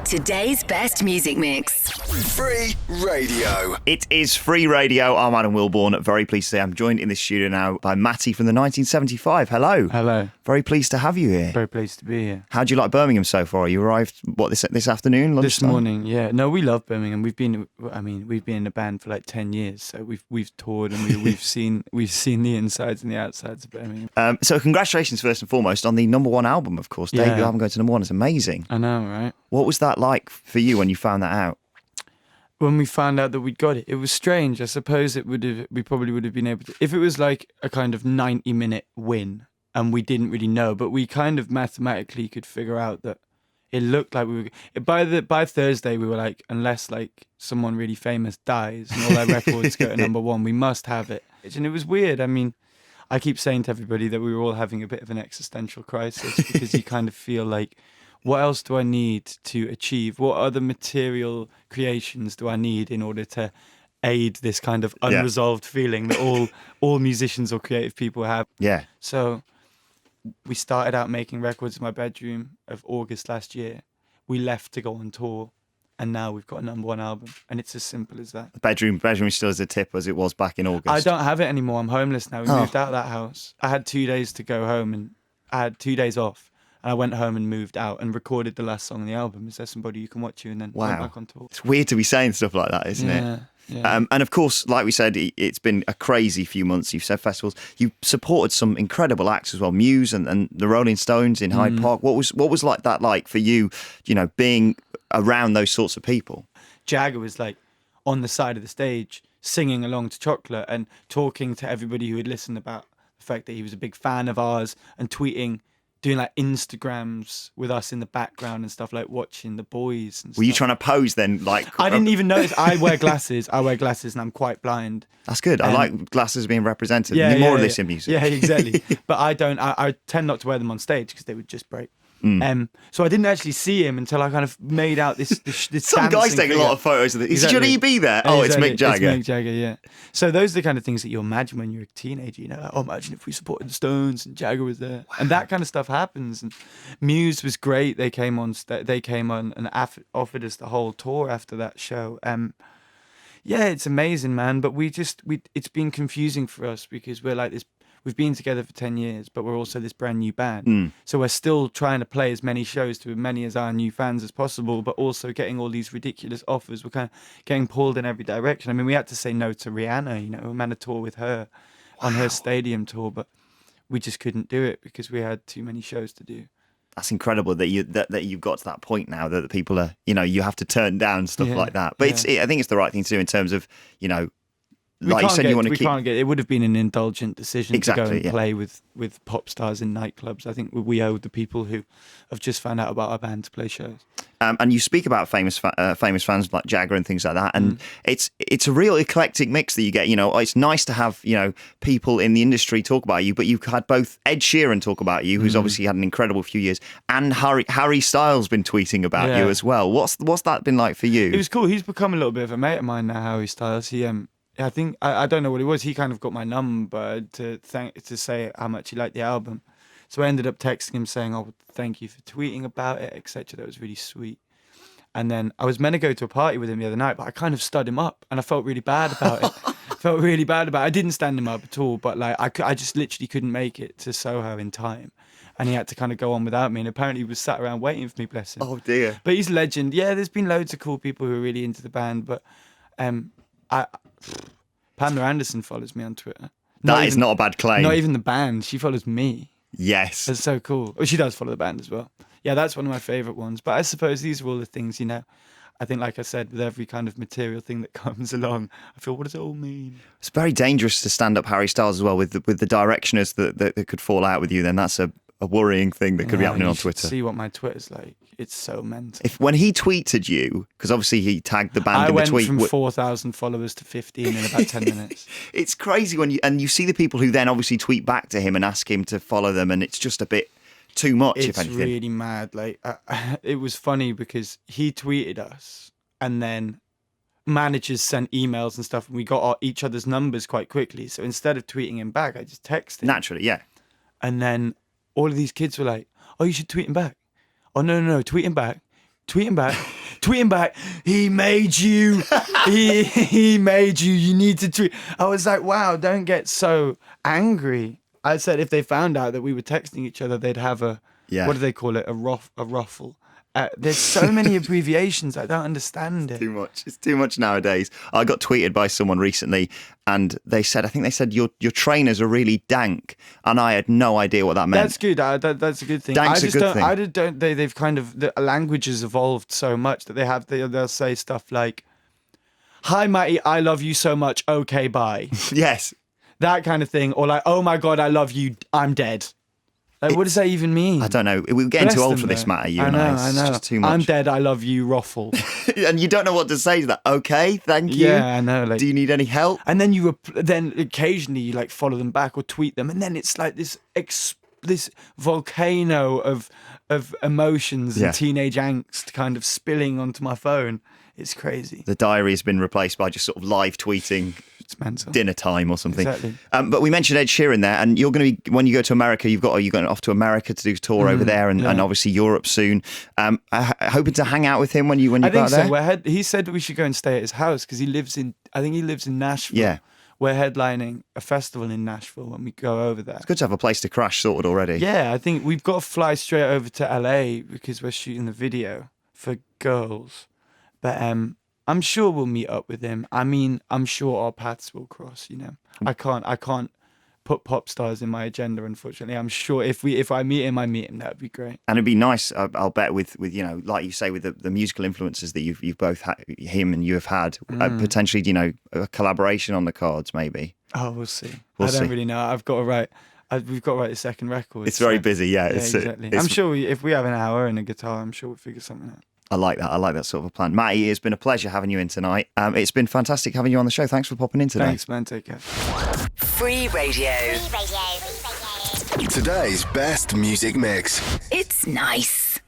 Today's best music mix. Free Radio. It is Free Radio. I'm Adam Wilborn. Very pleased to say I'm joined in the studio now by Matty from the 1975. Hello. Hello. Very pleased to have you here. Very pleased to be here. How do you like Birmingham so far? You arrived this afternoon, lunchtime? This morning, yeah. No, we love Birmingham. We've been in a band for like 10 years, so we've toured and we've seen the insides and the outsides of Birmingham. So congratulations first and foremost on the number one album, of course. Debut album going to number one is amazing. I know, right? What was that like for you when you found that out? When we found out that we'd got it, it was strange. I suppose we probably would have been able to, if it was like a kind of 90-minute win and we didn't really know, but we kind of mathematically could figure out that it looked like we were, by Thursday we were like, unless like someone really famous dies and all their records go to number one, we must have it. And it was weird. I mean, I keep saying to everybody that we were all having a bit of an existential crisis because you kind of feel like, what else do I need to achieve? What other material creations do I need in order to aid this kind of unresolved feeling that all musicians or creative people have? Yeah. So we started out making records in my bedroom of August last year. We left to go on tour, and now we've got a number one album, and it's as simple as that. The bedroom is still as a tip as it was back in August. I don't have it anymore. I'm homeless now. We moved out of that house. I had 2 days to go home, and I had 2 days off. And I went home and moved out and recorded the last song on the album. Is there somebody you can watch you? And then went back on tour. It's weird to be saying stuff like that, isn't it? Yeah. And of course, like we said, it's been a crazy few months. You've said festivals. You supported some incredible acts as well, Muse and the Rolling Stones in Hyde Park. What was like that like for you? You know, being around those sorts of people. Jagger was like on the side of the stage singing along to Chocolate and talking to everybody who had listened about the fact that he was a big fan of ours and tweeting, doing like Instagrams with us in the background and stuff, like watching The Boys and stuff. Were you trying to pose then? Like I didn't even notice. I wear glasses and I'm quite blind. That's good. I like glasses being represented. Yeah, more of this in music. Yeah, exactly. But I don't. I tend not to wear them on stage because they would just break. So I didn't actually see him until I kind of made out this Some guys take a lot of photos of it. Should he be there? Oh, exactly. It's Mick Jagger. It's Mick Jagger, yeah. So those are the kind of things that you imagine when you're a teenager. You know, like, imagine if we supported the Stones and Jagger was there. Wow. And that kind of stuff happens. And Muse was great. They came on and offered us the whole tour after that show. Yeah, it's amazing, man. But it's been confusing for us because we're like this. We've been together for 10 years, but we're also this brand new band. So we're still trying to play as many shows to as many as our new fans as possible, but also getting all these ridiculous offers. We're kind of getting pulled in every direction. I mean, we had to say no to Rihanna, you know, we had a tour with her on her stadium tour, but we just couldn't do it because we had too many shows to do. That's incredible that you've got to that point now that the people are, you know, you have to turn down stuff like that. But I think it's the right thing to do in terms of, you know, like you said, you want to keep. It would have been an indulgent decision to go and play with pop stars in nightclubs. I think we owe the people who have just found out about our band to play shows. And you speak about famous fans like Jagger and things like that, and it's a real eclectic mix that you get. You know, it's nice to have, you know, people in the industry talk about you, but you've had both Ed Sheeran talk about you, who's obviously had an incredible few years, and Harry Styles been tweeting about you as well. What's that been like for you? It was cool. He's become a little bit of a mate of mine now, Harry Styles. I think I don't know what it was. He kind of got my number to say how much he liked the album. So I ended up texting him saying, "Oh, thank you for tweeting about it, etc." That was really sweet. And then I was meant to go to a party with him the other night, but I kind of stood him up, and I felt really bad about it. I didn't stand him up at all, but like I just literally couldn't make it to Soho in time. And he had to kind of go on without me. And apparently he was sat around waiting for me, bless him. Oh dear. But he's a legend. Yeah, there's been loads of cool people who are really into the band, but Pamela Anderson follows me on Twitter. That is not a bad claim. Not even the band. She follows me. Yes. That's so cool. Oh, she does follow the band as well. Yeah, that's one of my favourite ones. But I suppose these are all the things, you know. I think, like I said, with every kind of material thing that comes along, I feel, what does it all mean? It's very dangerous to stand up Harry Styles as well with the directioners that could fall out with you. Then that's a worrying thing that could be happening on Twitter. See what my Twitter's like. It's so mental. When he tweeted you, because obviously he tagged the band in the tweet. I went from 4,000 followers to 15 in about 10 minutes. It's crazy when you see the people who then obviously tweet back to him and ask him to follow them, and it's just a bit too much, if anything. It's really mad. Like it was funny because he tweeted us, and then managers sent emails and stuff, and we got each other's numbers quite quickly. So instead of tweeting him back, I just texted him. Naturally, yeah. And then all of these kids were like, "Oh, you should tweet him back." "Oh, no, tweet him back. tweeting back, he made you, he made you, you need to tweet. I was like, wow, don't get so angry. I said if they found out that we were texting each other, they'd have what do they call it? A ruffle. There's so many abbreviations. I don't understand it. Too much. It's too much nowadays. I got tweeted by someone recently, and I think they said your trainers are really dank, and I had no idea what that meant. That's good. That's a good thing. Dank's a good thing. They've kind of the language has evolved so much that they'll say stuff like, "Hi Matty, I love you so much. Okay, bye." Yes. That kind of thing, or like, "Oh my God, I love you. I'm dead." Like, what does that even mean? I don't know. We're getting too old for this, Matty. You and I. It's just too much. I'm dead. I love you, ruffle. And you don't know what to say to that. Okay, thank you. Yeah, I know. Like, do you need any help? And then then occasionally you like follow them back or tweet them, and then it's like this volcano of emotions and teenage angst kind of spilling onto my phone. It's crazy. The diary has been replaced by just sort of live tweeting. It's mental. Dinner time or something. Exactly. But we mentioned Ed Sheeran there, and you're going to be, when you go to America, you're going off to America to do a tour over there, and obviously Europe soon. Hoping to hang out with him when you go out there. I think so. He said that we should go and stay at his house because he lives in Nashville. Yeah. We're headlining a festival in Nashville when we go over there. It's good to have a place to crash sorted already. Yeah, I think we've got to fly straight over to LA because we're shooting the video for Girls. But I'm sure we'll meet up with him. I mean, I'm sure our paths will cross, you know. I can't put pop stars in my agenda, unfortunately. I'm sure if I meet him, that'd be great. And it'd be nice, I'll bet, with you know, like you say, with the musical influences that you've both had, him and you have had, potentially, you know, a collaboration on the cards, maybe. Oh, we'll see. I don't really know. We've got to write the second record. It's very busy, yeah. Exactly. I'm sure if we have an hour and a guitar, I'm sure we'll figure something out. I like that sort of a plan. Matty, it's been a pleasure having you in tonight. It's been fantastic having you on the show. Thanks for popping in today. Thanks, man. Take care. Free Radio. Today's best music mix. It's nice.